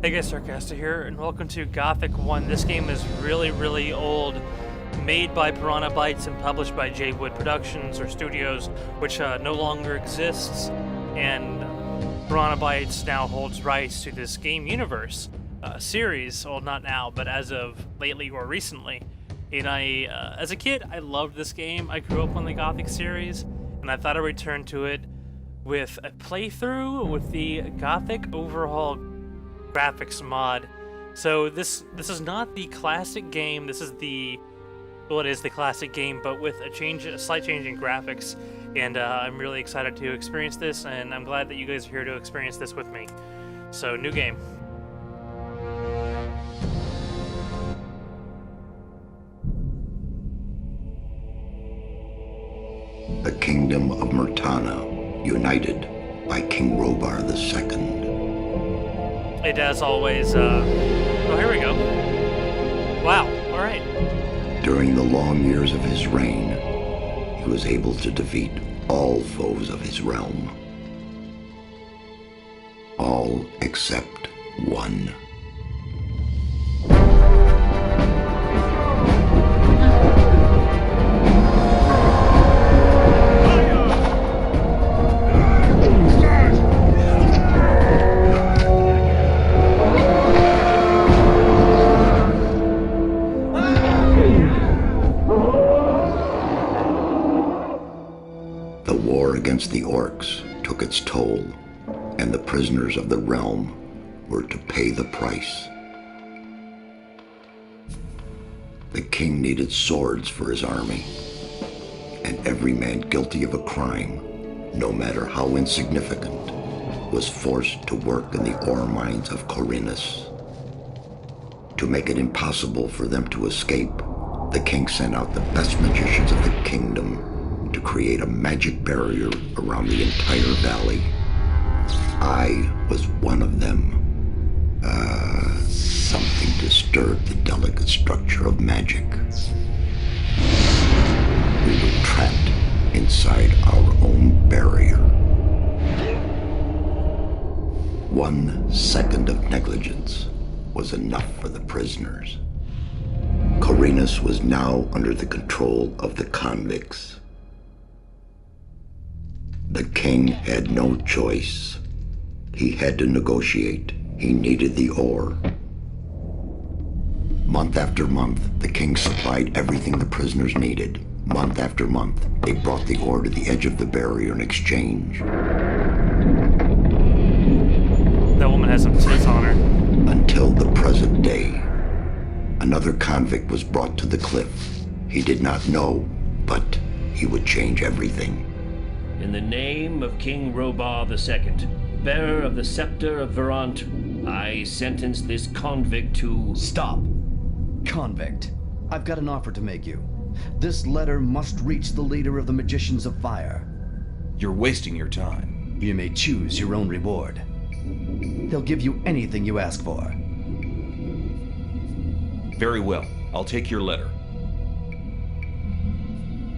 Hey guys, Sarcasta here, and welcome to Gothic 1. This game is really old, made by Piranha Bytes and published by J Wood Productions or Studios, which no longer exists, and Piranha Bytes now holds rights to this game universe series. Well, not now, but as of lately or recently. And as a kid, I loved this game. I grew up on the Gothic series, and I thought I'd return to it with a playthrough with the Gothic overhaul graphics mod. So this is not the classic game. This is the classic game, but with a slight change in graphics. And I'm really excited to experience this, and I'm glad that you guys are here to experience this with me. So, new game. The kingdom of Myrtana, united by King Robar II. It as always, oh, here we go. Wow, alright. During the long years of his reign, he was able to defeat all foes of his realm. All except one. Against the orcs took its toll, and the prisoners of the realm were to pay the price. The king needed swords for his army, and every man guilty of a crime, no matter how insignificant, was forced to work in the ore mines of Corinus. To make it impossible for them to escape, the king sent out the best magicians of the kingdom to create a magic barrier around the entire valley. I was one of them. Something disturbed the delicate structure of magic. We were trapped inside our own barrier. 1 second of negligence was enough for the prisoners. Corinus was now under the control of the convicts. The king had no choice. He had to negotiate. He needed the ore. Month after month, the king supplied everything the prisoners needed. Month after month, they brought the ore to the edge of the barrier in exchange. That woman has some tits on her. Until the present day. Another convict was brought to the cliff. He did not know, but he would change everything. In the name of King Robar II, bearer of the scepter of Verant, I sentence this convict to... Stop! Convict, I've got an offer to make you. This letter must reach the leader of the Magicians of Fire. You're wasting your time. You may choose your own reward. He'll give you anything you ask for. Very well, I'll take your letter.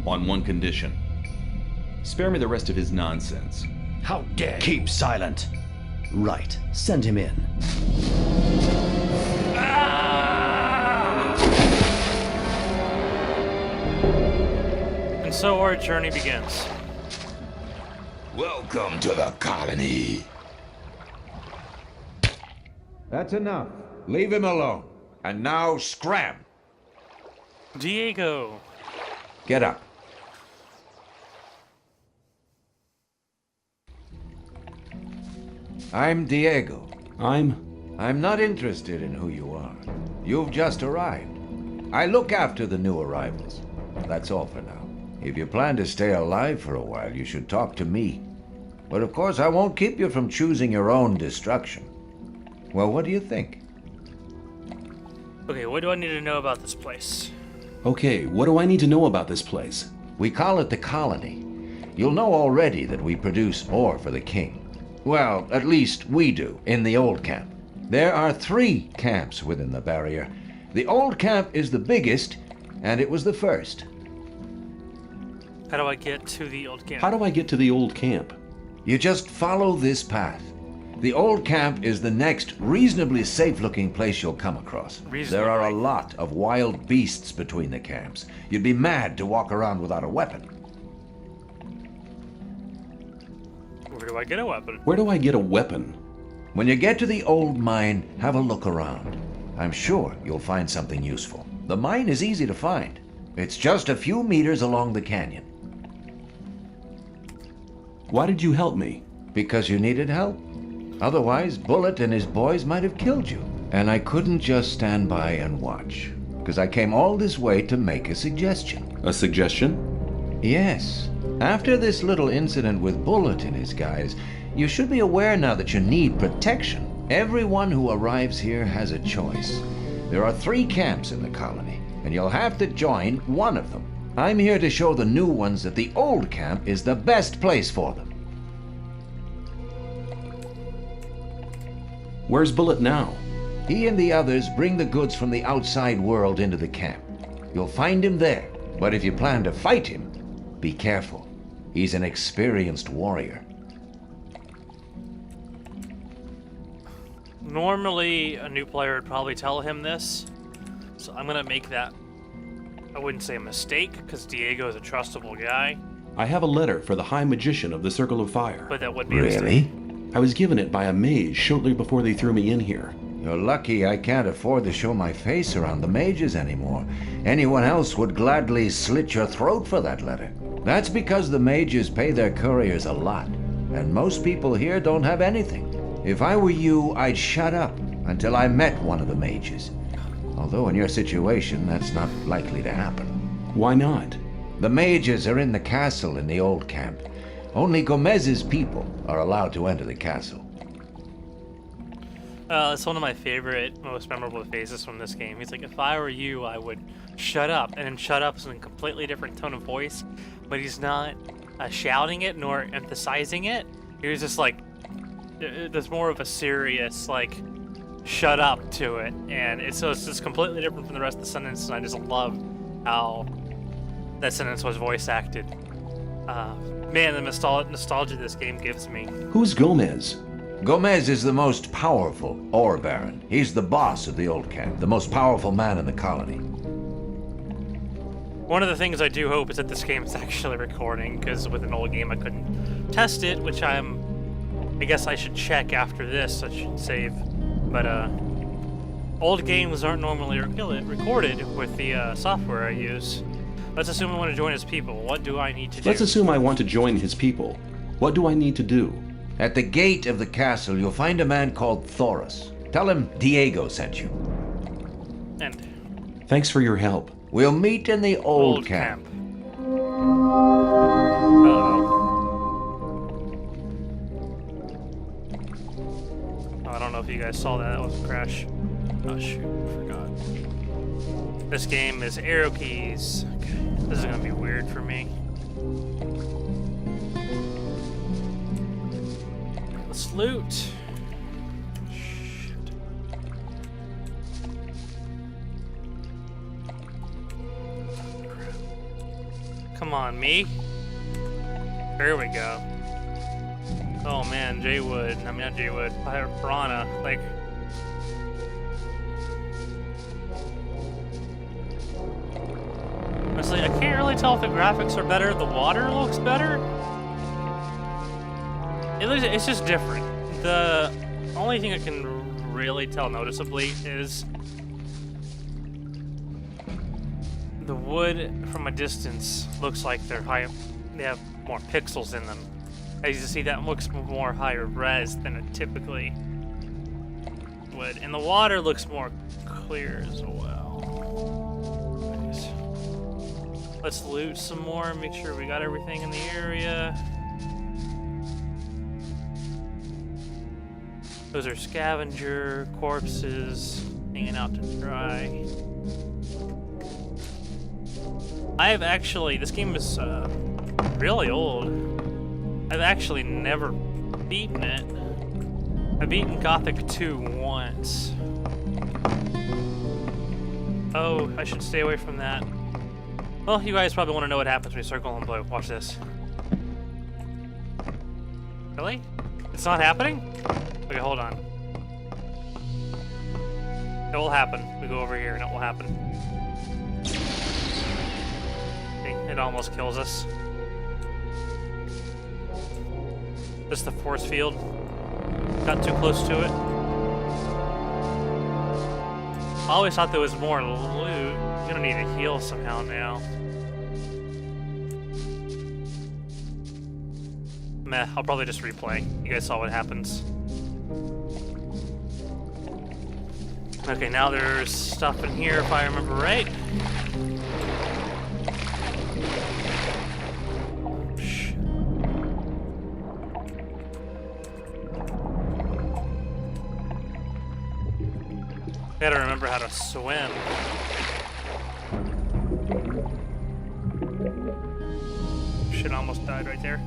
On one condition. Spare me the rest of his nonsense. How dare you? Keep silent. Right, send him in. And so our journey begins. Welcome to the colony. That's enough. Leave him alone. And now scram. Diego. Get up. I'm Diego. I'm not interested in who you are. You've just arrived. I look after the new arrivals. That's all for now. If you plan to stay alive for a while, you should talk to me. But of course, I won't keep you from choosing your own destruction. Well, what do you think? Okay, what do I need to know about this place? Okay, what do I need to know about this place? We call it the colony. You'll know already that we produce ore for the king. Well, at least we do, in the old camp. There are 3 camps within the barrier. The old camp is the biggest, and it was the first. How do I get to the old camp? How do I get to the old camp? You just follow this path. The old camp is the next reasonably safe-looking place you'll come across. There are a lot of wild beasts between the camps. You'd be mad to walk around without a weapon. Where do I get a weapon? Where do I get a weapon? When you get to the old mine, have a look around. I'm sure you'll find something useful. The mine is easy to find. It's just a few meters along the canyon. Why did you help me? Because you needed help. Otherwise, Bullet and his boys might have killed you. And I couldn't just stand by and watch. Because I came all this way to make a suggestion. A suggestion? Yes. After this little incident with Bullet and his guys, you should be aware now that you need protection. Everyone who arrives here has a choice. There are 3 camps in the colony, and you'll have to join one of them. I'm here to show the new ones that the old camp is the best place for them. Where's Bullet now? He and the others bring the goods from the outside world into the camp. You'll find him there, but if you plan to fight him, be careful. He's an experienced warrior. Normally, a new player would probably tell him this, so I'm gonna make that, I wouldn't say a mistake, because Diego is a trustable guy. I have a letter for the High Magician of the Circle of Fire. But that would be a mistake. Really? I was given it by a mage shortly before they threw me in here. You're lucky I can't afford to show my face around the mages anymore. Anyone else would gladly slit your throat for that letter. That's because the mages pay their couriers a lot, and most people here don't have anything. If I were you, I'd shut up until I met one of the mages. Although in your situation, that's not likely to happen. Why not? The mages are in the castle in the old camp. Only Gomez's people are allowed to enter the castle. It's one of my favorite, most memorable phases from this game. He's like, if I were you, I would shut up. And then shut up is in a completely different tone of voice. But he's not shouting it nor emphasizing it. He was just like, there's more of a serious, like, shut up to it. And it's just completely different from the rest of the sentence. And I just love how that sentence was voice acted. Man, the nostalgia this game gives me. Who's Gomez? Gomez is the most powerful ore baron. He's the boss of the old camp, the most powerful man in the colony. One of the things I do hope is that this game is actually recording, because with an old game I couldn't test it, which I guess I should check after this. I should save. But old games aren't normally recorded with the software I use. Let's assume I want to join his people. What do I need to do? Let's assume I want to join his people. What do I need to do? At the gate of the castle, you'll find a man called Thoris. Tell him Diego sent you. And Thanks for your help. We'll meet in the old camp. I don't know if you guys saw that. That was a crash. Oh shoot, I forgot. This game is arrow keys. Okay, this is gonna be weird for me. Let's loot. Shit. Come on, me. There we go. Oh man, Jaywood. I mean, not Jaywood. Piranha. Like. Honestly, I can't really tell if the graphics are better. The water looks better. It's just different. The only thing I can really tell noticeably is the wood from a distance looks like they have more pixels in them. As you can see, that looks more higher res than it typically would. And the water looks more clear as well. Nice. Let's loot some more, make sure we got everything in the area. Those are scavenger corpses hanging out to dry. This game is really old. I've actually never beaten it. I've beaten Gothic 2 once. Oh, I should stay away from that. Well, you guys probably want to know what happens when you circle in blue. Watch this. Really? It's not happening? Okay, hold on. It will happen. We go over here and it will happen. Okay, it almost kills us. Just the force field. Got too close to it. I always thought there was more loot. I'm gonna need to heal somehow now. Meh, I'll probably just replay. You guys saw what happens. Okay, now there's stuff in here if I remember right. Shh. Gotta remember how to swim. Shit, almost died right there.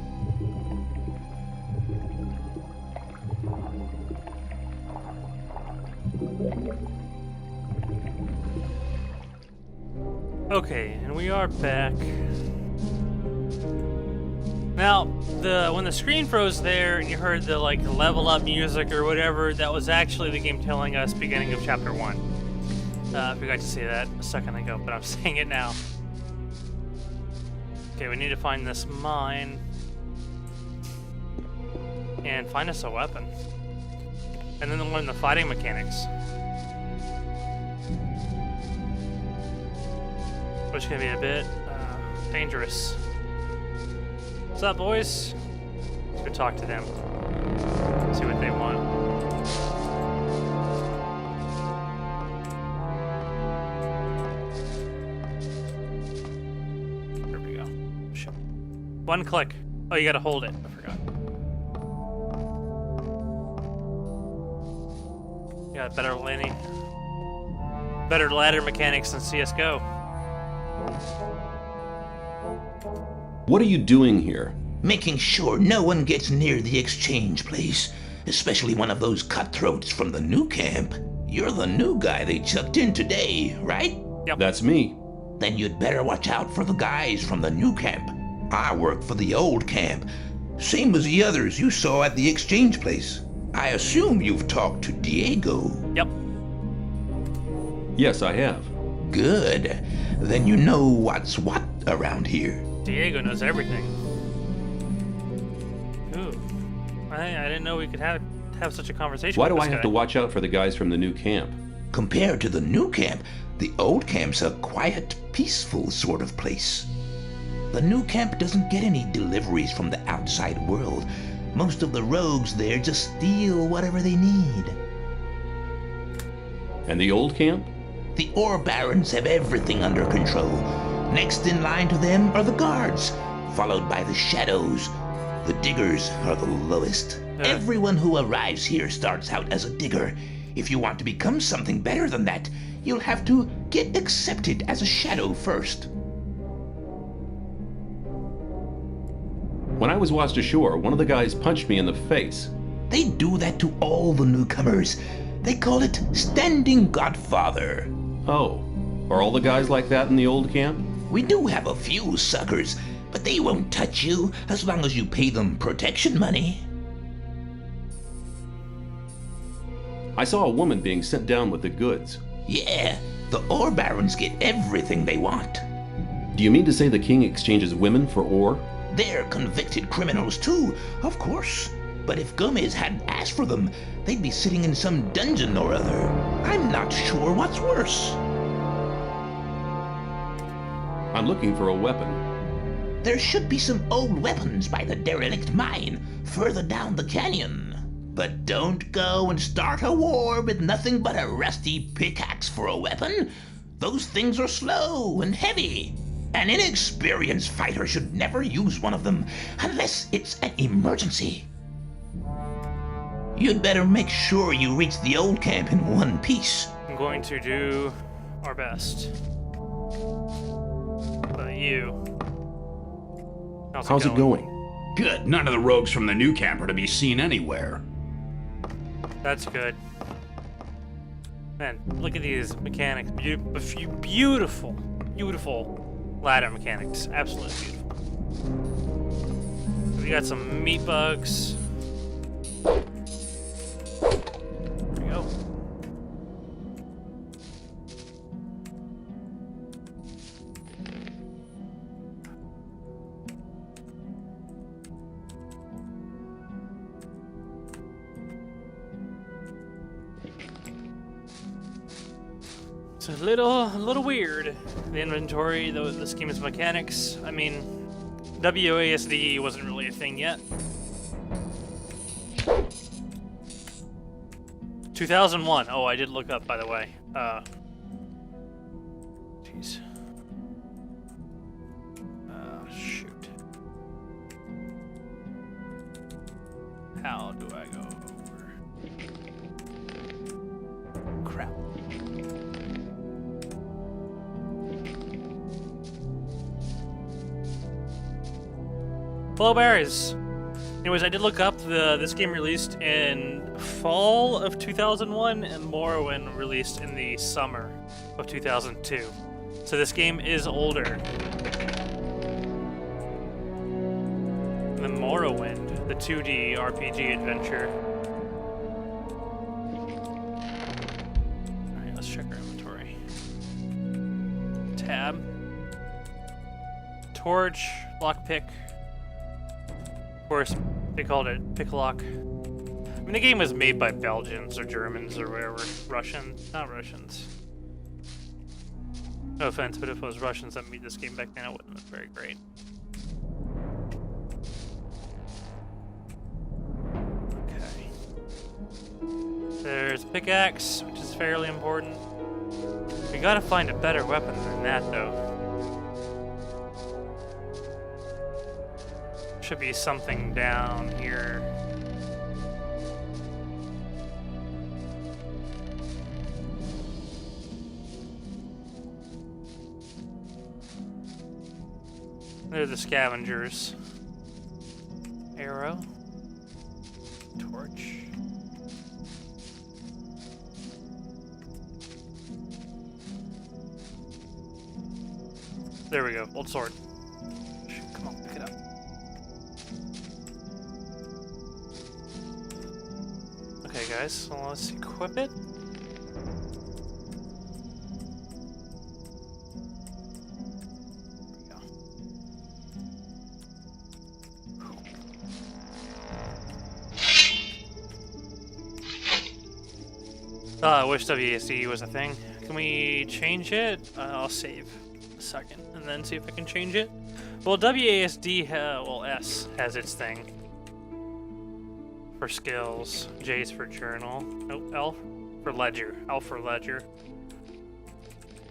Okay, and we are back. Now, when the screen froze there and you heard the like level up music or whatever, that was actually the game telling us beginning of chapter 1. I forgot to say that a second ago, but I'm saying it now. Okay, we need to find this mine and find us a weapon. And then learn the fighting mechanics. Which can be a bit dangerous. What's up, boys? Let's go talk to them. See what they want. There we go. Shit. One click. Oh, you gotta hold it. I forgot. Got better ladder mechanics than CS:GO. What are you doing here? Making sure no one gets near the exchange place, especially one of those cutthroats from the new camp. You're the new guy they chucked in today, right? Yep. That's me. Then you'd better watch out for the guys from the new camp. I work for the old camp, same as the others you saw at the exchange place. I assume you've talked to Diego. Yep. Yes, I have. Good. Then you know what's what around here. Diego knows everything. Ooh. I didn't know we could have such a conversation. Why with do I this have guy. to watch out for the guys from the new camp? Compared to the new camp, the old camp's a quiet, peaceful sort of place. The new camp doesn't get any deliveries from the outside world. Most of the rogues there just steal whatever they need. And the old camp? The ore barons have everything under control. Next in line to them are the guards, followed by the shadows. The diggers are the lowest. Everyone who arrives here starts out as a digger. If you want to become something better than that, you'll have to get accepted as a shadow first. When I was washed ashore, one of the guys punched me in the face. They do that to all the newcomers. They call it standing godfather. Oh, are all the guys like that in the old camp? We do have a few suckers, but they won't touch you as long as you pay them protection money. I saw a woman being sent down with the goods. Yeah, the ore barons get everything they want. Do you mean to say the king exchanges women for ore? They're convicted criminals too, of course. But if Gomez hadn't asked for them, they'd be sitting in some dungeon or other. I'm not sure what's worse. I'm looking for a weapon. There should be some old weapons by the derelict mine, further down the canyon. But don't go and start a war with nothing but a rusty pickaxe for a weapon. Those things are slow and heavy. An inexperienced fighter should never use one of them unless it's an emergency. You'd better make sure you reach the old camp in one piece. I'm going to do our best. But you. How's it going? Good. None of the rogues from the new camp are to be seen anywhere. That's good. Man, look at these mechanics. Beautiful, beautiful ladder mechanics. Absolutely beautiful. We got some meat bugs. It's a little weird. The inventory, the scheme of mechanics. I mean, WASD wasn't really a thing yet. 2001. Oh, I did look up, by the way. Jeez. Shoot. How do I go over? Crap. Hello, berries. Anyways, I did look up this game released in fall of 2001 and Morrowind released in the summer of 2002. So this game is older than Morrowind, the 2D RPG adventure. Alright, let's check our inventory. Tab. Torch, lockpick. Of course, they called it picklock. I mean, the game was made by Belgians or Germans or whatever. Russians. Not Russians. No offense, but if it was Russians that made this game back then, it wouldn't look very great. Okay. There's pickaxe, which is fairly important. We gotta find a better weapon than that, though. Should be something down here. They're the scavengers. Arrow. Torch. There we go. Old sword. Come on, pick it up. Okay, guys, so let's equip it. I wish WASD was a thing. Can we change it? I'll save a second and then see if I can change it. Well, WASD, well, S has its thing. For skills, J's for journal. Nope, L for ledger. L for ledger.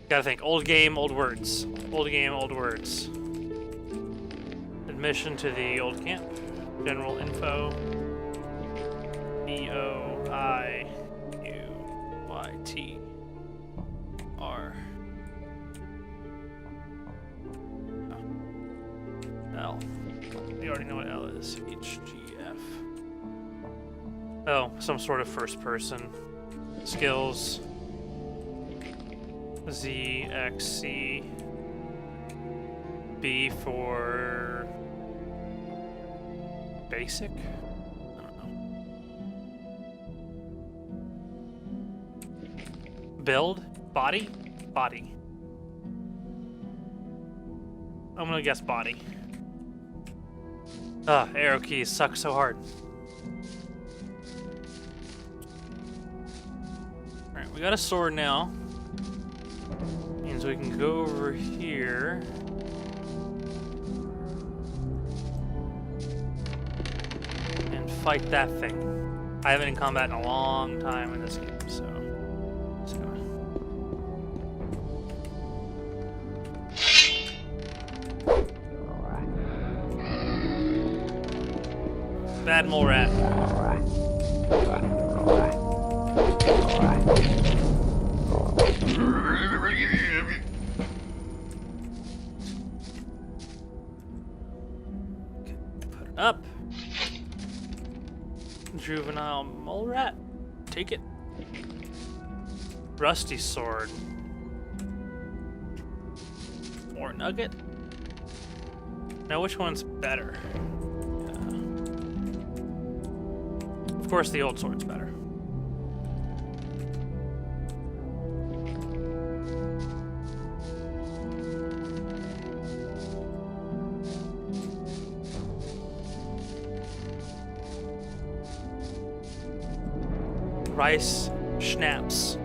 Gotta think, old game, old words. Old game, old words. Admission to the old camp. General info. BOIUYTR. L. We already know what L is. HGF. Oh, some sort of first person. Skills. Z, X, C. B for basic? I don't know. Build? Body? Body. I'm gonna guess body. Ah, arrow keys suck so hard. Alright, we got a sword now. Means we can go over here. And fight that thing. I haven't been in combat in a long time in this game, so... just gonna... Bad mole rat. Put it up. Juvenile mole rat. Take it. Rusty sword. Or nugget. Now which one's better? Of course, the old sword's better. Rice schnapps.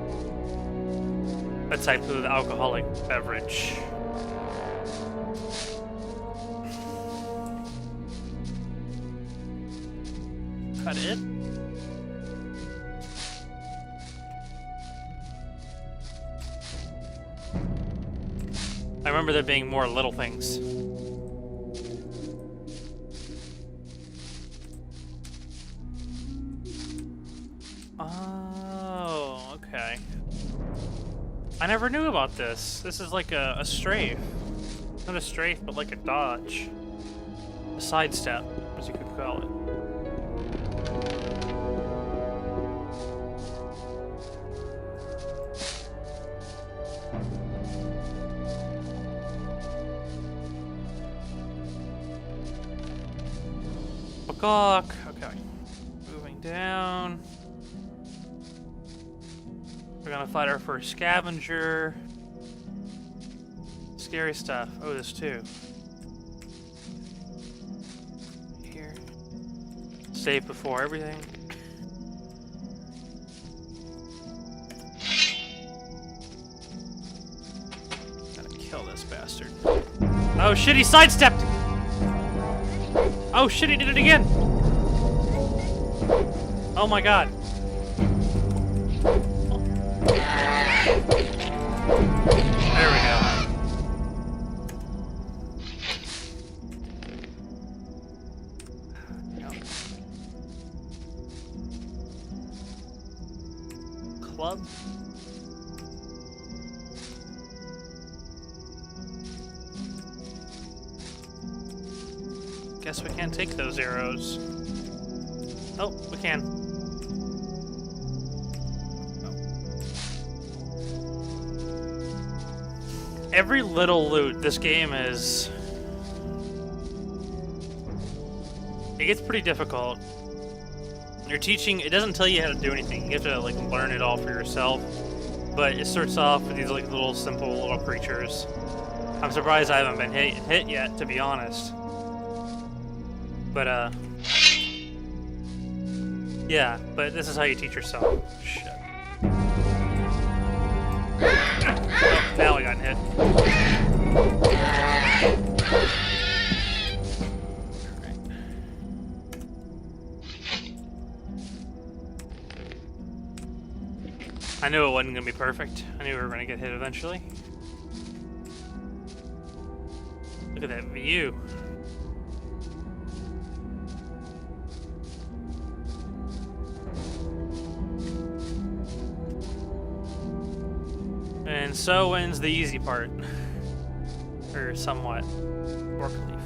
a type of alcoholic beverage. Cut it. I remember there being more little things. Oh, okay. I never knew about this. This is like a strafe. Not a strafe, but like a dodge. A sidestep, as you could call it. Okay. Moving down. We're gonna fight our first scavenger. Scary stuff. Oh, this too. Here. Save before everything. Gotta kill this bastard. Oh shit, he sidestepped! Oh shit, he did it again! Oh my god. There we go. Club? Guess we can't take those arrows. Oh, we can. Every little loot, this game is... It gets pretty difficult. You're teaching, it doesn't tell you how to do anything. You have to like learn it all for yourself. But it starts off with these like little simple little creatures. I'm surprised I haven't been hit yet, to be honest. But yeah, but this is how you teach yourself. Shit. Oh, now I got hit. Alright. I knew it wasn't gonna be perfect. I knew we were gonna get hit eventually. Look at that view. And so ends the easy part. Or somewhat. Work leaf.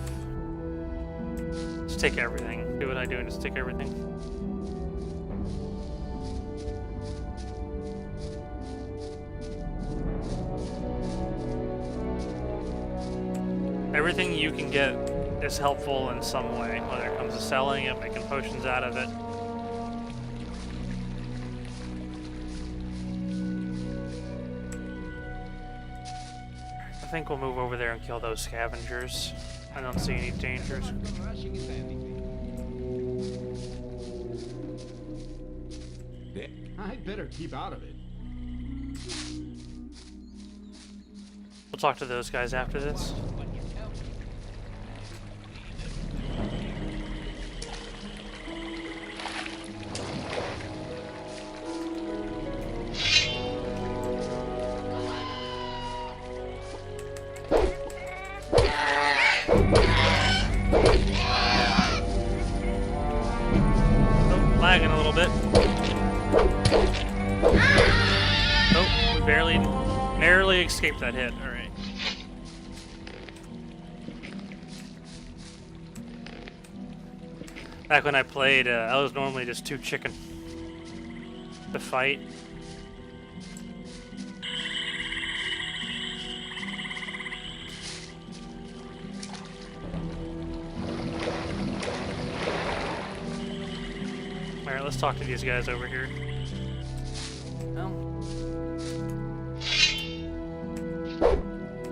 Just take everything. Do what I do and just take everything. Everything you can get is helpful in some way, whether it comes to selling it, making potions out of it. I think we'll move over there and kill those scavengers. I don't see any dangers. I'd better keep out of it. We'll talk to those guys after this. Lagging a little bit. Oh, we narrowly escaped that hit. All right. Back when I played, I was normally just too chicken to fight. Alright, let's talk to these guys over here. Well.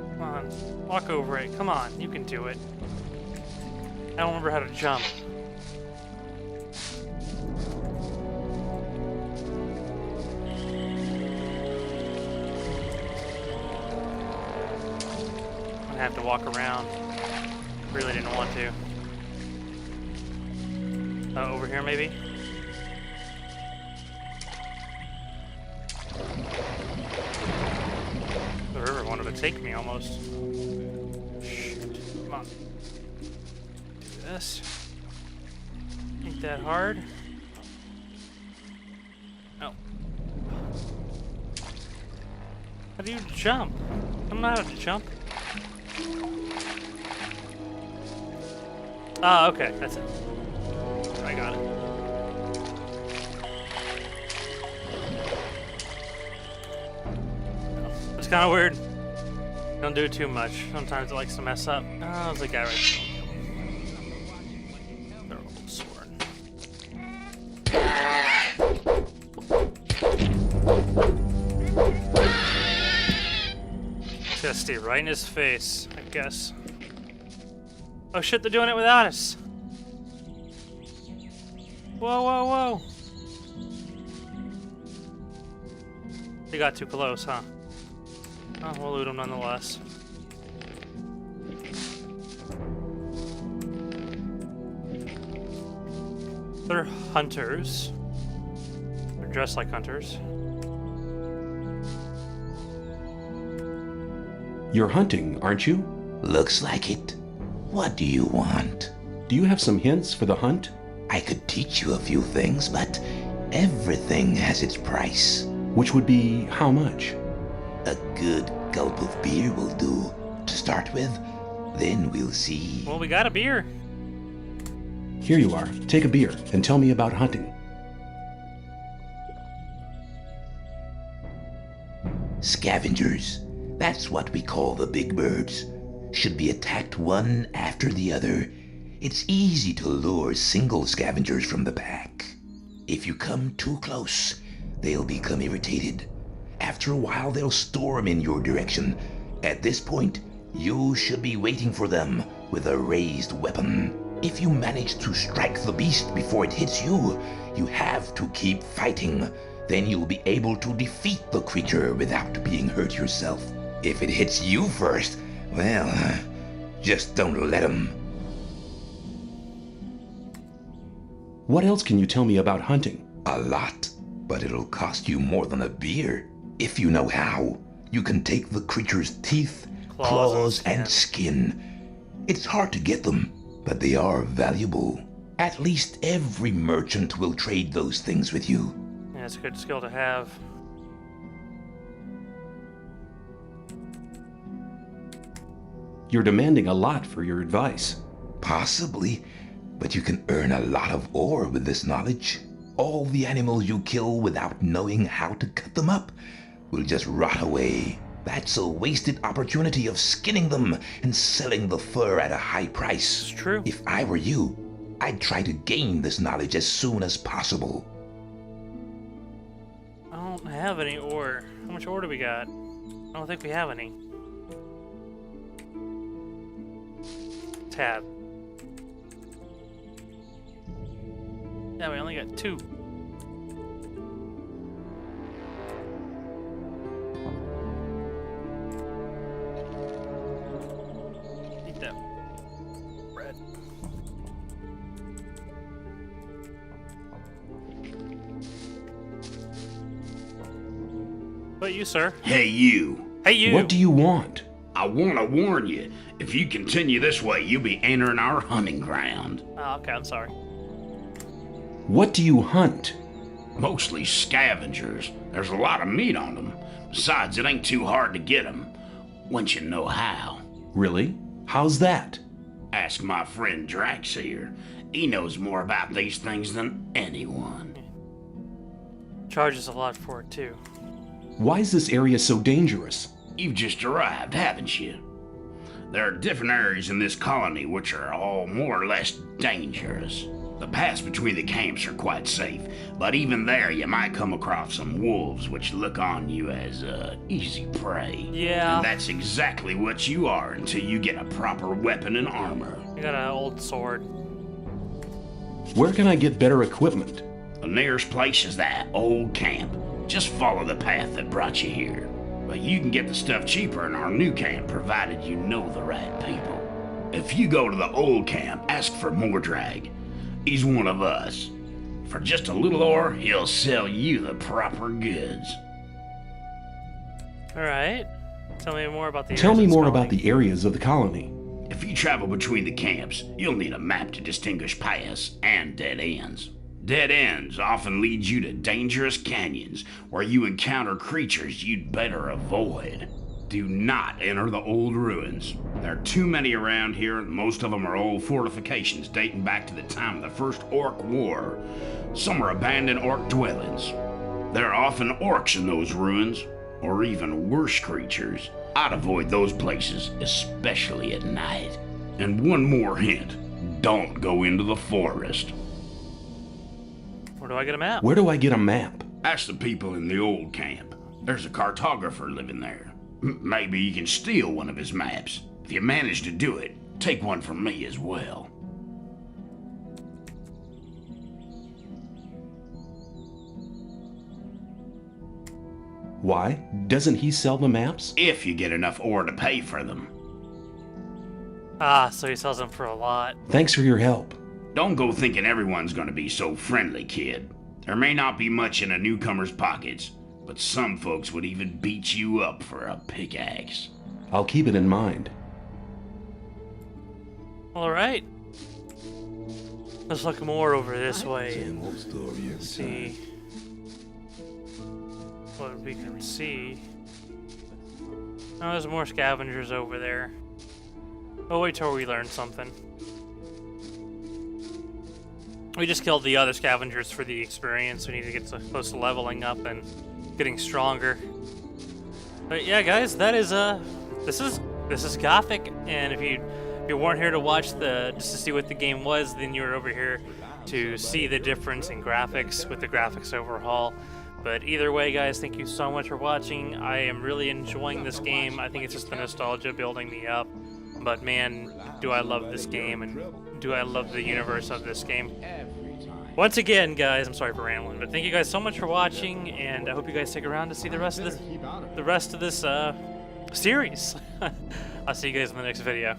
Come on, walk over it. Come on, you can do it. I don't remember how to jump. I have to walk around. Really didn't want to. Over here maybe? The river wanted to take me almost. Shit. Come on. Do this. Ain't that hard. Oh. How do you jump? I don't know how to jump. Ah, okay, that's it. I got it. It's kind of weird. Don't do it too much. Sometimes it likes to mess up. Oh, there's a guy right there. Sword. Just stay right in his face, I guess. Oh shit, they're doing it without us. Whoa, whoa, whoa. They got too close, huh? Oh, we'll loot them nonetheless. They're hunters. They're dressed like hunters. You're hunting, aren't you? Looks like it. What do you want? Do you have some hints for the hunt? I could teach you a few things, but everything has its price. Which would be how much? A good gulp of beer will do, to start with. Then we'll see. Well, we got a beer. Here you are. Take a beer and tell me about hunting. Scavengers. That's what we call the big birds. Should be attacked one after the other. It's easy to lure single scavengers from the pack. If you come too close, they'll become irritated. After a while, they'll storm in your direction. At this point, you should be waiting for them with a raised weapon. If you manage to strike the beast before it hits you, you have to keep fighting. Then you'll be able to defeat the creature without being hurt yourself. If it hits you first, well, just don't let him. What else can you tell me about hunting? A lot, but it'll cost you more than a beer. If you know how, you can take the creature's teeth, claws, and skin. It's hard to get them, but they are valuable. At least every merchant will trade those things with you. Yeah, it's a good skill to have. You're demanding a lot for your advice. Possibly, but you can earn a lot of ore with this knowledge. All the animals you kill without knowing how to cut them up will just rot away. That's a wasted opportunity of skinning them and selling the fur at a high price. It's true. If I were you, I'd try to gain this knowledge as soon as possible. I don't have any ore. How much ore do we got? I don't think we have any. Tab. Yeah, we only got 2. Eat that bread. But you, sir. Hey, you. Hey, you. What do you want? I want to warn you. If you continue this way, you'll be entering our hunting ground. Oh, okay, I'm sorry. What do you hunt? Mostly scavengers. There's a lot of meat on them. Besides, it ain't too hard to get them, once you know how. Really? How's that? Ask my friend Drax here. He knows more about these things than anyone. Charges a lot for it, too. Why is this area so dangerous? You've just arrived, haven't you? There are different areas in this colony which are all more or less dangerous. The paths between the camps are quite safe, but even there you might come across some wolves which look on you as easy prey. Yeah. And that's exactly what you are until you get a proper weapon and armor. I got an old sword. Where can I get better equipment? The nearest place is that old camp. Just follow the path that brought you here. But you can get the stuff cheaper in our new camp, provided you know the right people. If you go to the old camp, ask for Mordrag. He's one of us. For just a little ore, he'll sell you the proper goods. Alright. Tell me more about the Tell me areas of more this about colony. the areas of the colony. If you travel between the camps, you'll need a map to distinguish paths and dead ends. Dead ends often lead you to dangerous canyons where you encounter creatures you'd better avoid. Do not enter the old ruins. There are too many around here, and most of them are old fortifications dating back to the time of the First Orc War. Some are abandoned orc dwellings. There are often orcs in those ruins, or even worse creatures. I'd avoid those places, especially at night. And one more hint, don't go into the forest. Where do I get a map? Where do I get a map? Ask the people in the old camp. There's a cartographer living there. Maybe you can steal one of his maps. If you manage to do it, take one from me as well. Why? Doesn't he sell the maps? If you get enough ore to pay for them. Ah, so he sells them for a lot. Thanks for your help. Don't go thinking everyone's gonna be so friendly, kid. There may not be much in a newcomer's pockets, but some folks would even beat you up for a pickaxe. I'll keep it in mind. Alright. Let's look more over this way and see what we can see. Oh, there's more scavengers over there. Oh, wait till we learn something. We just killed the other scavengers for the experience. We need to get close to leveling up and getting stronger. But yeah, guys, that is this is Gothic, and if you weren't here to watch just to see what the game was, then you're over here to see the difference in graphics with the graphics overhaul. But either way, guys, thank you so much for watching. I am really enjoying this game. I think it's just the nostalgia building me up. But man, do I love this game, and do I love the universe of this game. Once again, guys, I'm sorry for rambling, but thank you guys so much for watching, and I hope you guys stick around to see the rest of this series. I'll see you guys in the next video.